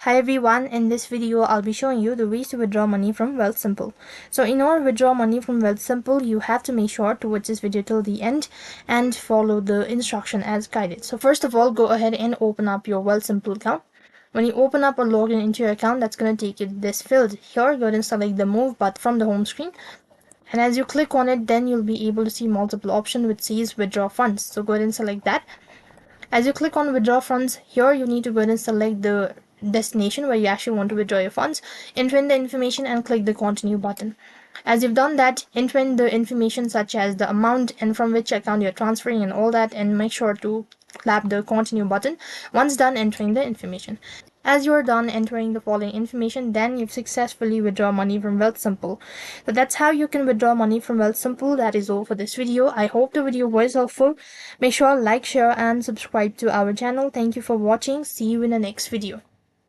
Hi everyone, in this video I'll be showing you the ways to withdraw money from Wealthsimple. So in order to withdraw money from Wealthsimple, you have to make sure to watch this video till the end and follow the instruction as guided. So first of all, go ahead and open up your Wealthsimple account. When you open up or log in into your account, that's going to take you to this field here. Go ahead and select the move button from the home screen. And as you click on it, then you'll be able to see multiple options which says withdraw funds. So go ahead and select that. As you click on withdraw funds, here you need to go ahead and select the destination where you actually want to withdraw your funds, enter in the information and click the continue button. As you've done that, enter in the information such as the amount and from which account you're transferring and all that, and make sure to tap the continue button once done entering the information. As you are done entering the following information, then you've successfully withdrawn money from Wealthsimple. So that's how you can withdraw money from Wealthsimple. That is all for this video. I hope the video was helpful. Make sure like, share and subscribe to our channel. Thank you for watching. See you in the next video.